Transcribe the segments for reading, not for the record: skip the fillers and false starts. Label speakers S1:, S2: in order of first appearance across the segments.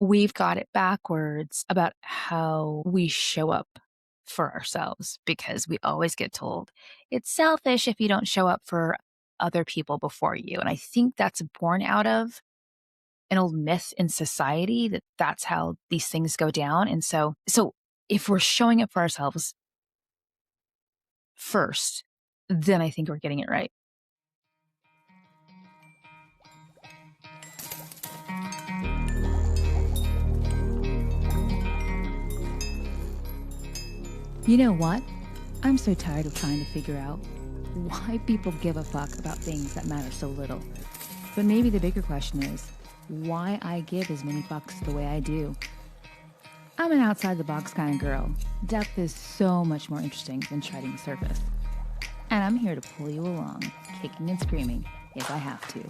S1: We've got it backwards about how we show up for ourselves because we always get told it's selfish if you don't show up for other people before you. And I think that's born out of an old myth in society that that's how these things go down. And so if we're showing up for ourselves first, then I think we're getting it right.
S2: You know what? I'm so tired of trying to figure out why people give a fuck about things that matter so little. But maybe the bigger question is why I give as many fucks the way I do. I'm an outside the box kind of girl. Depth is so much more interesting than treading the surface. And I'm here to pull you along, kicking and screaming if I have to.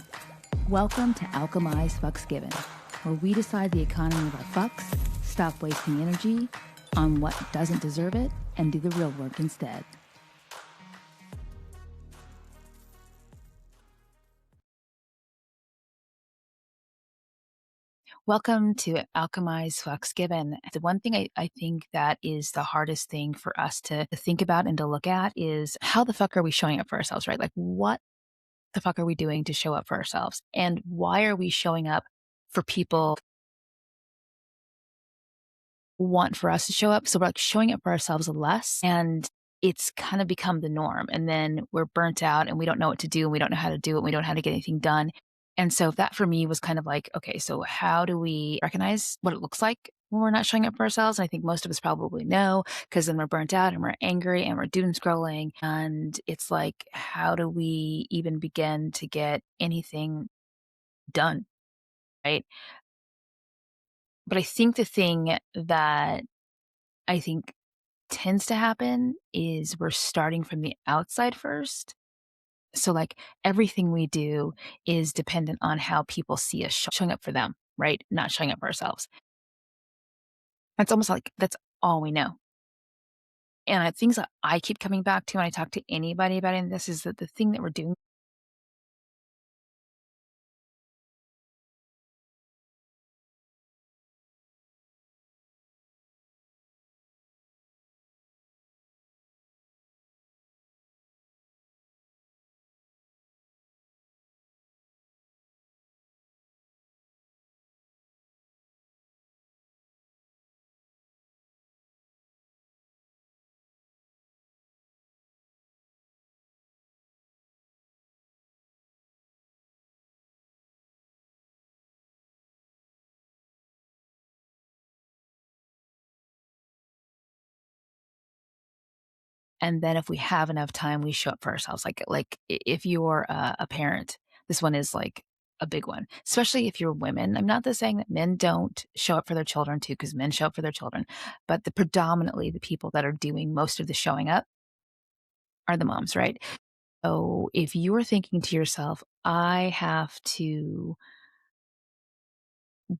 S2: Welcome to Alchemize Fucks Given, where we decide the economy of our fucks, stop wasting energy on what doesn't deserve it, and do the real work instead.
S1: Welcome to Alchemize Fucks Given. The one thing I think that is the hardest thing for us to think about and to look at is how the fuck are we showing up for ourselves, right? Like, what the fuck are we doing to show up for ourselves? And why are we showing up for people who want for us to show up? So we're like showing up for ourselves less, and it's kind of become the norm. And then we're burnt out and we don't know what to do and we don't know how to do it. We don't know how to get anything done. And so that for me was kind of like, okay, so how do we recognize what it looks like when we're not showing up for ourselves? And I think most of us probably know because then we're burnt out and we're angry and we're doom scrolling. And it's like, how do we even begin to get anything done? Right. But I think the thing that I think tends to happen is we're starting from the outside first. So, like, everything we do is dependent on how people see us showing up for them, right? Not showing up for ourselves. It's almost like that's all we know. And things that I keep coming back to when I talk to anybody about any of this is that the thing that we're doing. And then if we have enough time, we show up for ourselves. If you're a parent, this one is like a big one, especially if you're women. I'm not saying that men don't show up for their children too, because men show up for their children, but predominantly the people that are doing most of the showing up are the moms, right? So if you're thinking to yourself, I have to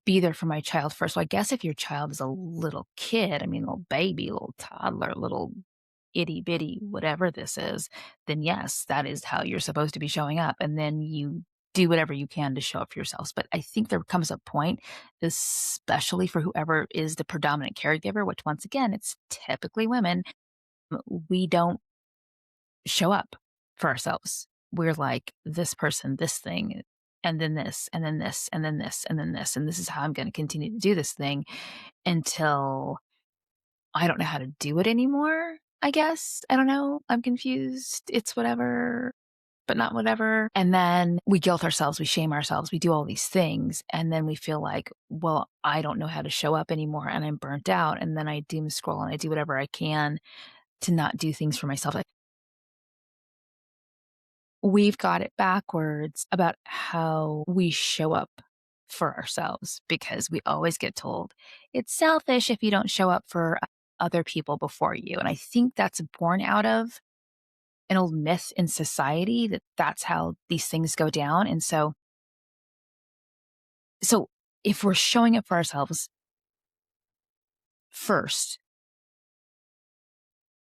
S1: be there for my child first. So I guess if your child is a little kid, I mean, little baby, little toddler, little itty bitty, whatever this is, then yes, that is how you're supposed to be showing up. And then you do whatever you can to show up for yourselves. But I think there comes a point, especially for whoever is the predominant caregiver, which once again, it's typically women, we don't show up for ourselves. We're like this person, this thing, and then this, and then this, and then this, and then this. And this is how I'm going to continue to do this thing until I don't know how to do it anymore, I guess. I don't know. I'm confused. It's whatever, but not whatever. And then we guilt ourselves, we shame ourselves, we do all these things. And then we feel like, well, I don't know how to show up anymore and I'm burnt out. And then I doom scroll and I do whatever I can to not do things for myself. We've got it backwards about how we show up for ourselves because we always get told it's selfish if you don't show up for other people before you. And I think that's born out of an old myth in society that that's how these things go down. And so if we're showing up for ourselves first,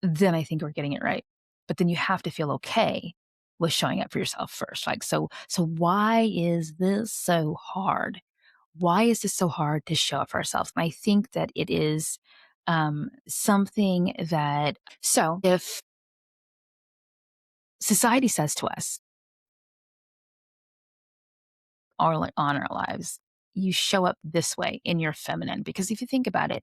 S1: then I think we're getting it right. But then you have to feel okay with showing up for yourself first. Like, so why is this so hard? why is this so hard to show up for ourselves? And I think that it is something that, so if society says to us, on our lives, you show up this way in your feminine. Because if you think about it,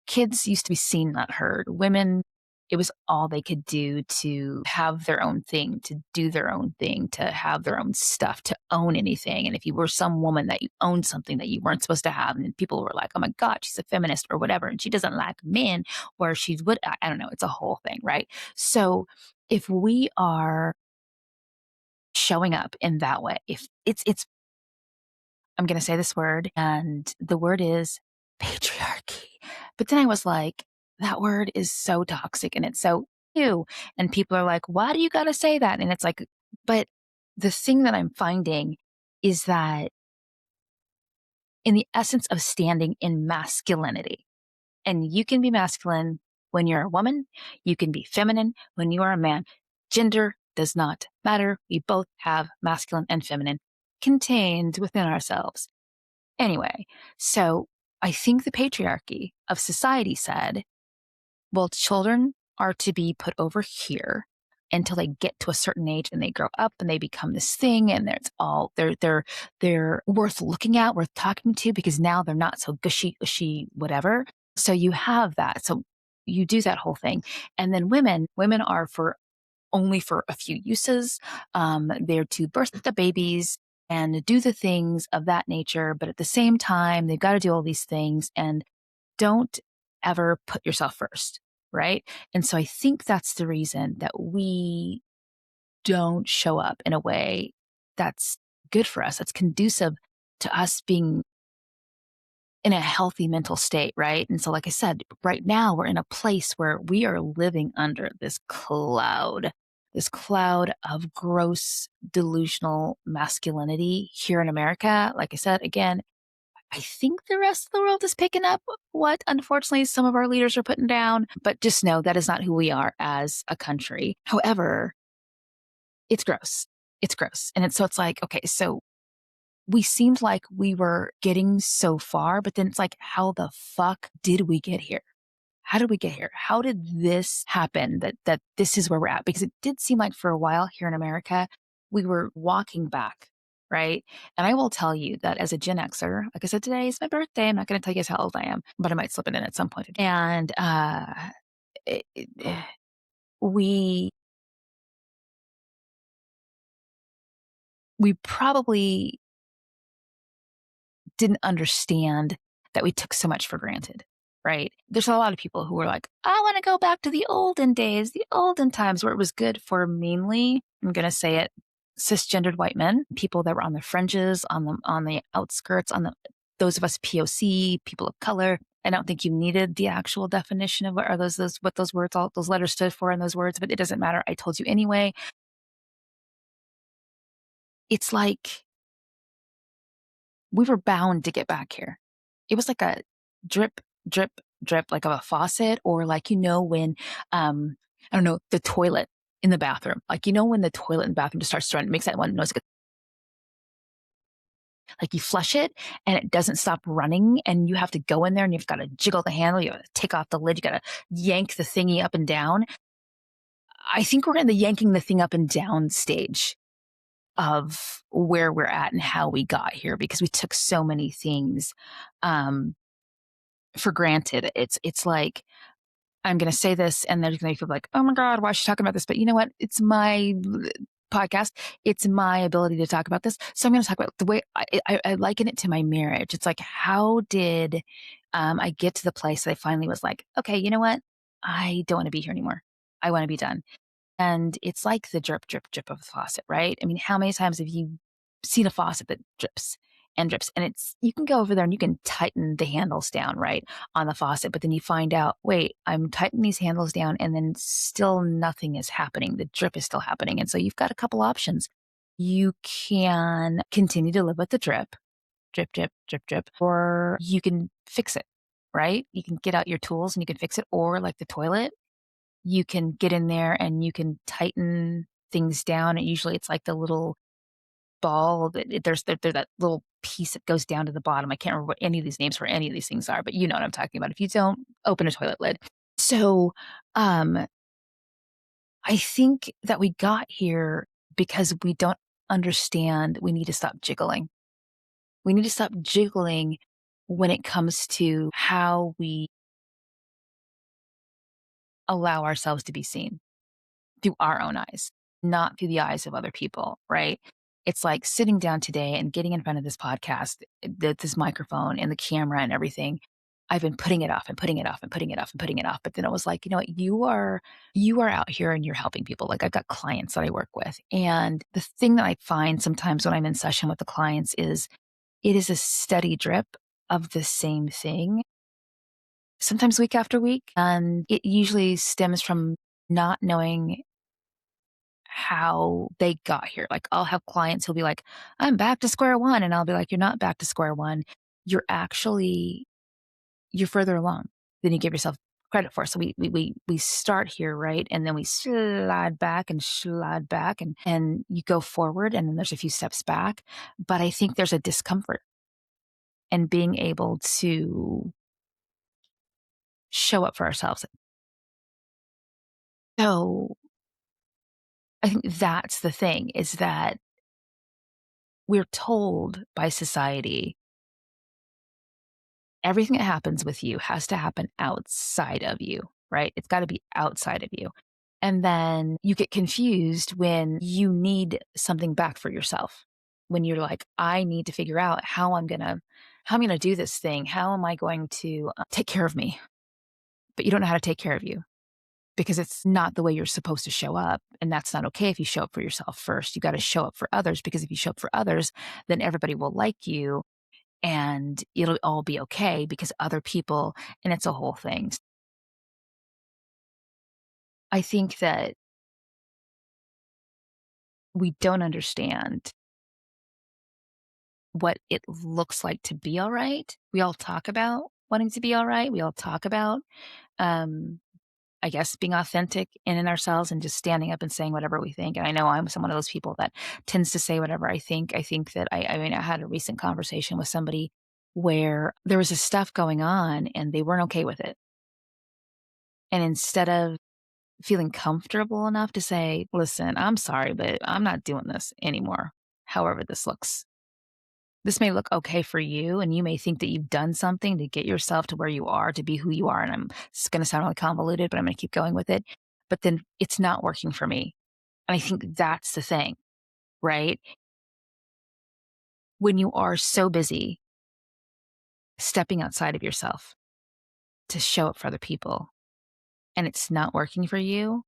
S1: kids used to be seen, not heard. Women, it was all they could do to have their own thing, to do their own thing, to have their own stuff, to own anything. And if you were some woman that you owned something that you weren't supposed to have, and people were like, oh my God, she's a feminist or whatever, and she doesn't like men, or she's what, I don't know, it's a whole thing, right? So if we are showing up in that way, if it's I'm going to say this word, and the word is patriarchy. But then I was like, that word is so toxic and it's so ew. And people are like, why do you got to say that? And it's like, but the thing that I'm finding is that in the essence of standing in masculinity, and you can be masculine when you're a woman, you can be feminine when you are a man. Gender does not matter. We both have masculine and feminine contained within ourselves. Anyway, so I think the patriarchy of society said, well, children are to be put over here until they get to a certain age and they grow up and they become this thing and it's all they're worth looking at, worth talking to because now they're not so gushy, whatever. So you have that. So you do that whole thing. And then women are for only for a few uses. They're to birth the babies and do the things of that nature. But at the same time, they've got to do all these things and don't ever put yourself first. Right. And so I think that's the reason that we don't show up in a way that's good for us, that's conducive to us being in a healthy mental state, right? And so, like I said, right now we're in a place where we are living under this cloud of gross delusional masculinity here in America. Like I said, again, I think the rest of the world is picking up what unfortunately some of our leaders are putting down, but just know that is not who we are as a country. However, it's gross. It's gross. And so it's like, okay, so we seemed like we were getting so far, but then it's like, how the fuck did we get here? How did we get here? How did this happen that this is where we're at? Because it did seem like for a while here in America, we were walking back, right? And I will tell you that as a Gen Xer, like I said, today is my birthday. I'm not going to tell you guys how old I am, but I might slip it in at some point. And it, it, we we probably didn't understand that we took so much for granted, right? There's a lot of people who are like, I want to go back to the olden days, the olden times where it was good for mainly, I'm going to say it, cisgendered white men, people that were on the fringes, on the outskirts, on the those of us POC, people of color. I don't think you needed the actual definition of what are those what those words, all those letters stood for in those words, but it doesn't matter. I told you anyway. It's like we were bound to get back here. It was like a drip, drip, drip, like of a faucet, or like, when, I don't know, the toilet in the bathroom. Like, when the toilet in the bathroom just starts running, it makes that one noise. Like you flush it and it doesn't stop running and you have to go in there and you've got to jiggle the handle. You got to take off the lid. You got to yank the thingy up and down. I think we're in the yanking the thing up and down stage of where we're at and how we got here because we took so many things for granted. It's like I'm going to say this, and there's going to be people like, "Oh my God, why is she talking about this?" But you know what? It's my podcast. It's my ability to talk about this. So I'm going to talk about the way I liken it to my marriage. It's like, how did I get to the place that I finally was like, okay, you know what? I don't want to be here anymore. I want to be done. And it's like the drip, drip, drip of the faucet, right? I mean, how many times have you seen a faucet that drips and drips? And you can go over there and you can tighten the handles down, right, on the faucet. But then you find out, wait, I'm tightening these handles down and then still nothing is happening. The drip is still happening. And so you've got a couple options. You can continue to live with the drip, drip, drip, drip, drip, or you can fix it, right? You can get out your tools and you can fix it. Or like the toilet, you can get in there and you can tighten things down. And usually it's like the little ball that there's that little piece that goes down to the bottom. I can't remember what any of these names for any of these things are, but you know what I'm talking about. If you don't, open a toilet lid. So, um, I think that we got here because we don't understand we need to stop jiggling. We need to stop jiggling when it comes to how we allow ourselves to be seen through our own eyes, not through the eyes of other people, right? It's like sitting down today and getting in front of this podcast, this microphone and the camera and everything. I've been putting it off and putting it off and putting it off and putting it off. But then it was like, you know what, you are out here and you're helping people. Like I've got clients that I work with. And the thing that I find sometimes when I'm in session with the clients is it is a steady drip of the same thing, sometimes week after week. And it usually stems from not knowing how they got here. Like I'll have clients who'll be like, I'm back to square one. And I'll be like, you're not back to square one. You're actually, you're further along than you give yourself credit for. So we start here, right? And then we slide back and you go forward and then there's a few steps back. But I think there's a discomfort in being able to show up for ourselves. So I think that's the thing is that we're told by society everything that happens with you has to happen outside of you, right? It's got to be outside of you. And then you get confused when you need something back for yourself. When you're like, I need to figure out how I'm going to do this thing. How am I going to take care of me? But you don't know how to take care of you because it's not the way you're supposed to show up. And that's not okay if you show up for yourself first. You got to show up for others because if you show up for others, then everybody will like you and it'll all be okay because other people, and it's a whole thing. I think that we don't understand what it looks like to be all right. We all talk about wanting to be all right. We all talk about, um, I guess, being authentic in ourselves and just standing up and saying whatever we think. And I know I'm one of those people that tends to say whatever I think. I think that I mean, I had a recent conversation with somebody where there was this stuff going on and they weren't okay with it. And instead of feeling comfortable enough to say, listen, I'm sorry, but I'm not doing this anymore. However, this looks. This may look okay for you, and you may think that you've done something to get yourself to where you are, to be who you are. And it's going to sound really convoluted, but I'm going to keep going with it. But then it's not working for me. And I think that's the thing, right? When you are so busy stepping outside of yourself to show up for other people and it's not working for you,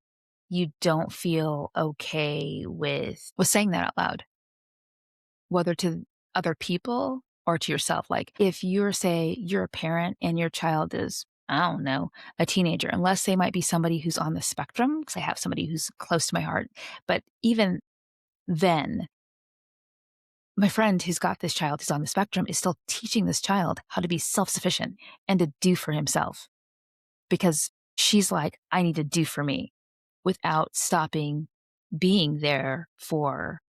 S1: you don't feel okay with saying that out loud, whether to other people or to yourself. Like if you're a parent and your child is, I don't know, a teenager, unless they might be somebody who's on the spectrum, because I have somebody who's close to my heart. But even then, my friend who's got this child who's on the spectrum is still teaching this child how to be self sufficient and to do for himself because she's like, I need to do for me without stopping being there for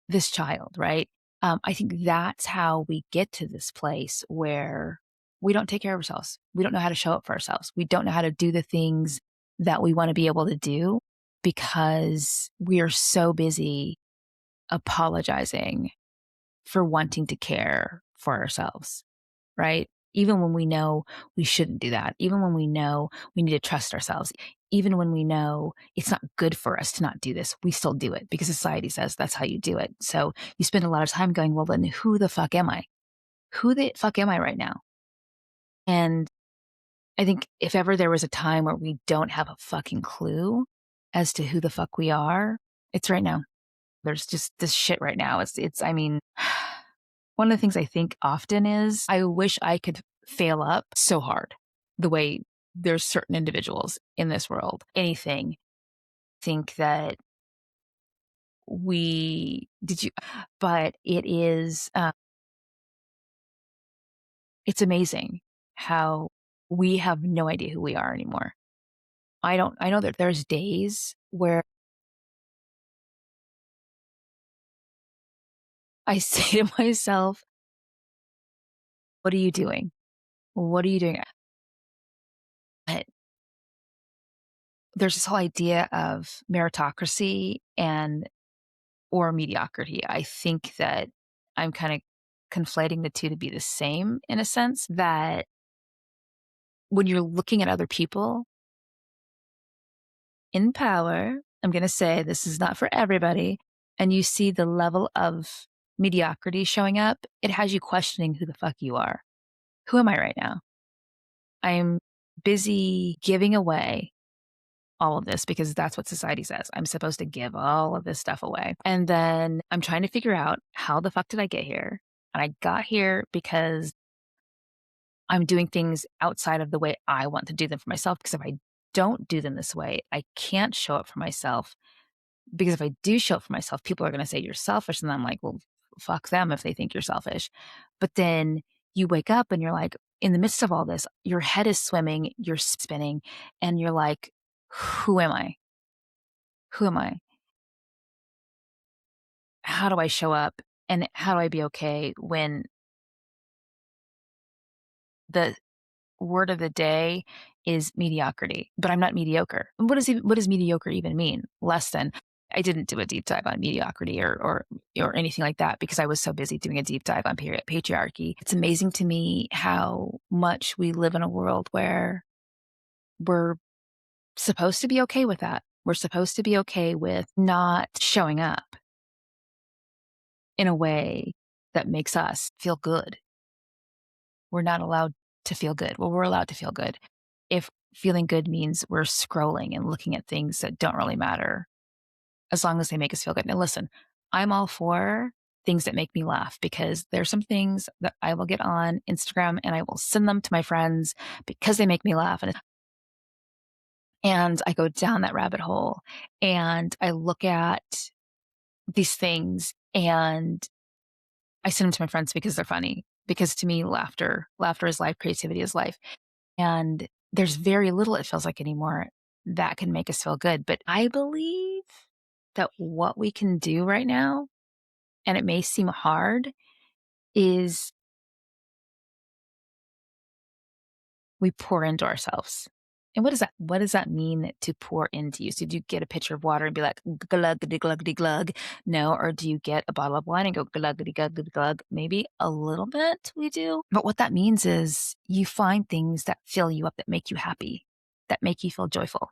S1: this child, right? I think that's how we get to this place where we don't take care of ourselves. We don't know how to show up for ourselves. We don't know how to do the things that we want to be able to do because we are so busy apologizing for wanting to care for ourselves, right? Even when we know we shouldn't do that, even when we know we need to trust ourselves, even when we know it's not good for us to not do this, we still do it because society says that's how you do it. So you spend a lot of time going, well, then who the fuck am I? Who the fuck am I right now? And I think if ever there was a time where we don't have a fucking clue as to who the fuck we are, it's right now. There's just this shit right now. I mean, one of the things I think often is I wish I could fail up so hard the way there's certain individuals in this world. Anything. Think that did you, but it's amazing how we have no idea who we are anymore. I know that there's days where I say to myself, what are you doing? What are you doing? But there's this whole idea of meritocracy and or mediocrity. I think that I'm kind of conflating the two to be the same in a sense that when you're looking at other people in power, I'm going to say this is not for everybody, and you see the level of mediocrity showing up, it has you questioning who the fuck you are. Who am I right now? I'm busy giving away all of this because that's what society says. I'm supposed to give all of this stuff away. And then I'm trying to figure out how the fuck did I get here? And I got here because I'm doing things outside of the way I want to do them for myself. Because if I don't do them this way, I can't show up for myself. Because if I do show up for myself, people are going to say you're selfish. And I'm like, well, fuck them if they think you're selfish. But then you wake up and you're like, in the midst of all this, your head is swimming, you're spinning, and you're like, who am I? Who am I? How do I show up? And how do I be okay when the word of the day is mediocrity, but I'm not mediocre. What does mediocre even mean? Less than. I didn't do a deep dive on mediocrity or anything like that because I was so busy doing a deep dive on patriarchy. It's amazing to me how much we live in a world where we're supposed to be okay with that. We're supposed to be okay with not showing up in a way that makes us feel good. We're not allowed to feel good. Well, we're allowed to feel good. If feeling good means we're scrolling and looking at things that don't really matter, as long as they make us feel good. And listen, I'm all for things that make me laugh because there's some things that I will get on Instagram and I will send them to my friends because they make me laugh. And I go down that rabbit hole and I look at these things and I send them to my friends because they're funny. Because to me, laughter is life, creativity is life. And there's very little, it feels like anymore, that can make us feel good. But I believe that what we can do right now, and it may seem hard, is we pour into ourselves. And what does that mean to pour into you? So do you get a pitcher of water and be like, gluggity, gluggity, glug? No. Or do you get a bottle of wine and go, gluggity, gluggity, glug? Maybe a little bit we do. But what that means is you find things that fill you up, that make you happy, that make you feel joyful.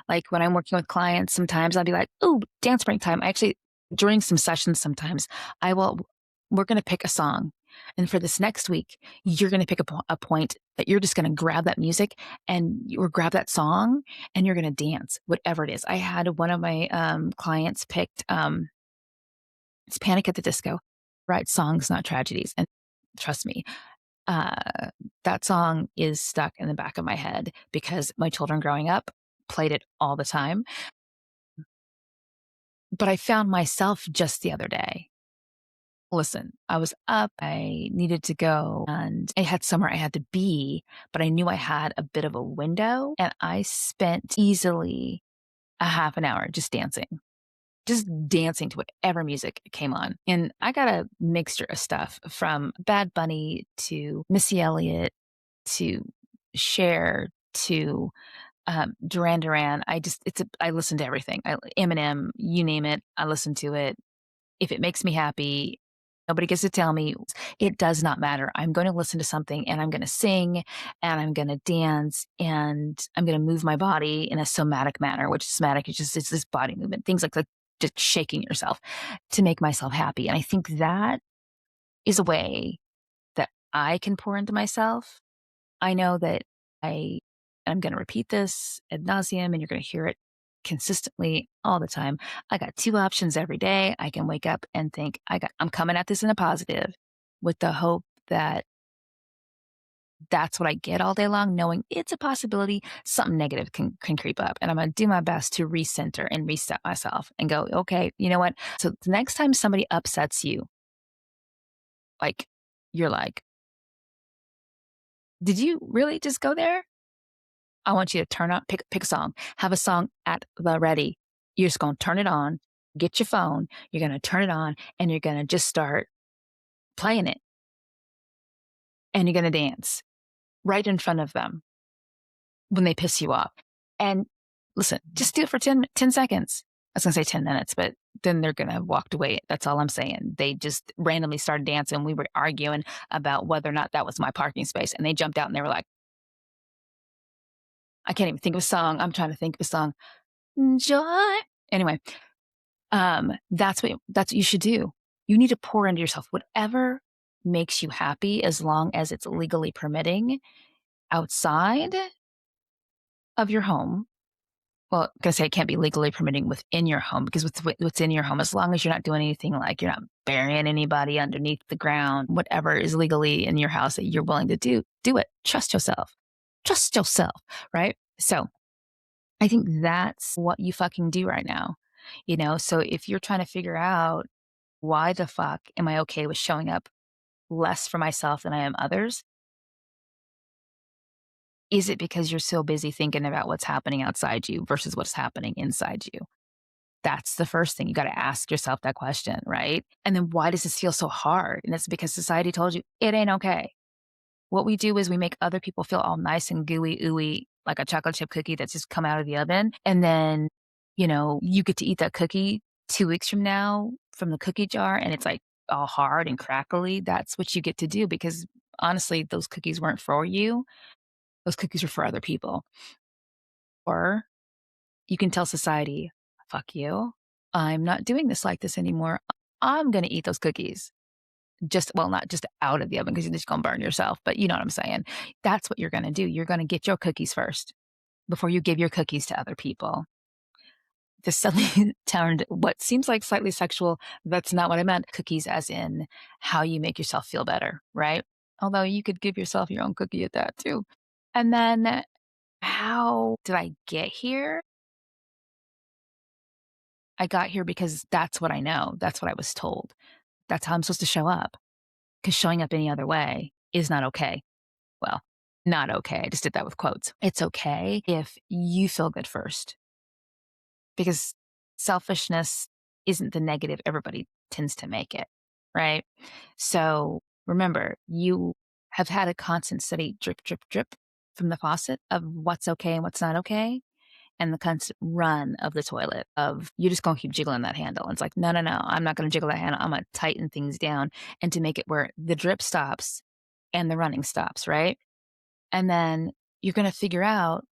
S1: Like when I'm working with clients, sometimes I'll be like, oh, dance break time. I actually, during some sessions, sometimes we're going to pick a song. And for this next week, you're going to pick a point that you're just going to grab that music or grab that song and you're going to dance, whatever it is. I had one of my clients picked, it's Panic at the Disco, write songs, not tragedies. And trust me, that song is stuck in the back of my head because my children growing up played it all the time. But I found myself just the other day. Listen, I was up, I needed to go, and I had somewhere I had to be, but I knew I had a bit of a window, and I spent easily a half an hour just dancing to whatever music came on. And I got a mixture of stuff from Bad Bunny to Missy Elliott to Cher to Duran Duran. I listen to everything. Eminem, you name it, I listen to it. If it makes me happy, nobody gets to tell me it does not matter. I'm going to listen to something and I'm going to sing and I'm going to dance and I'm going to move my body in a somatic manner, which somatic is it's this body movement, things like just shaking yourself to make myself happy. And I think that is a way that I can pour into myself. I know that I'm going to repeat this ad nauseum and you're going to hear it consistently all the time. I got two options every day. I can wake up and think I'm coming at this in a positive with the hope that that's what I get all day long, knowing it's a possibility something negative can creep up. And I'm going to do my best to recenter and reset myself and go, okay, you know what? So the next time somebody upsets you, like you're like, did you really just go there? I want you to pick a song, have a song at the ready. You're just going to turn it on Get your phone, you're gonna turn it on, and you're gonna just start playing it, and you're gonna dance right in front of them when they piss you off. And listen, just do it for 10 seconds. I was gonna say 10 minutes, but then they're gonna have walked away. That's all I'm saying. They just randomly started dancing. We were arguing about whether or not that was my parking space. And they jumped out and they were like, I can't even think of a song. I'm trying to think of a song. Joy. Anyway, that's what you should do. You need to pour into yourself whatever makes you happy as long as it's legally permitting outside of your home. Well, I'm gonna say it can't be legally permitting within your home because what's in your home, as long as you're not doing anything like you're not burying anybody underneath the ground, whatever is legally in your house that you're willing to do, do it. Trust yourself. Trust yourself, right? So I think that's what you fucking do right now. So if you're trying to figure out why the fuck am I okay with showing up less for myself than I am others, is it because you're so busy thinking about what's happening outside you versus what's happening inside you? That's the first thing. You got to ask yourself that question, right? And then why does this feel so hard? And it's because society told you it ain't okay. What we do is we make other people feel all nice and gooey, ooey, like a chocolate chip cookie that's just come out of the oven. And then, you get to eat that cookie 2 weeks from now from the cookie jar and it's like all hard and crackly. That's what you get to do because honestly, those cookies weren't for you. Those cookies were for other people. Or you can tell society, fuck you. I'm not doing this like this anymore. I'm going to eat those cookies. Not just out of the oven because you're just going to burn yourself, but you know what I'm saying. That's what you're going to do. You're going to get your cookies first before you give your cookies to other people. This suddenly turned what seems like slightly sexual. That's not what I meant. Cookies, as in how you make yourself feel better, right? Although you could give yourself your own cookie at that too. And then how did I get here? I got here because that's what I know. That's what I was told. That's how I'm supposed to show up. Because showing up any other way is not okay. Well, not okay. I just did that with quotes. It's okay if you feel good first because selfishness isn't the negative everybody tends to make it, right? So remember, you have had a constant steady drip, drip, drip from the faucet of what's okay and what's not okay. And the constant run of the toilet of you're just gonna keep jiggling that handle. And it's like, no, no, no, I'm not gonna jiggle that handle. I'm gonna tighten things down and to make it where the drip stops and the running stops, right? And then you're gonna figure out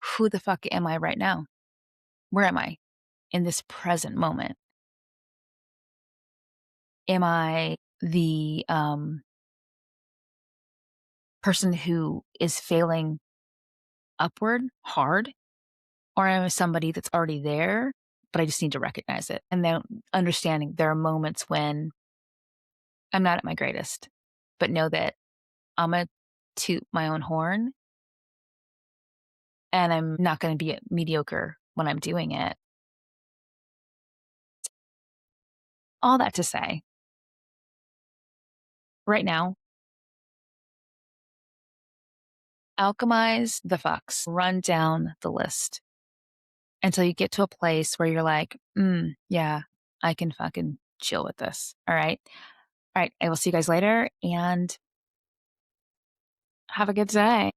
S1: who the fuck am I right now? Where am I in this present moment? Am I the person who is failing upward hard? Or am I somebody that's already there, but I just need to recognize it? And then understanding there are moments when I'm not at my greatest, but know that I'm gonna toot my own horn and I'm not gonna be mediocre when I'm doing it. All that to say, right now, alchemize the fucks, run down the list until you get to a place where you're like, yeah, I can fucking chill with this. All right. All right. I will see you guys later and have a good day.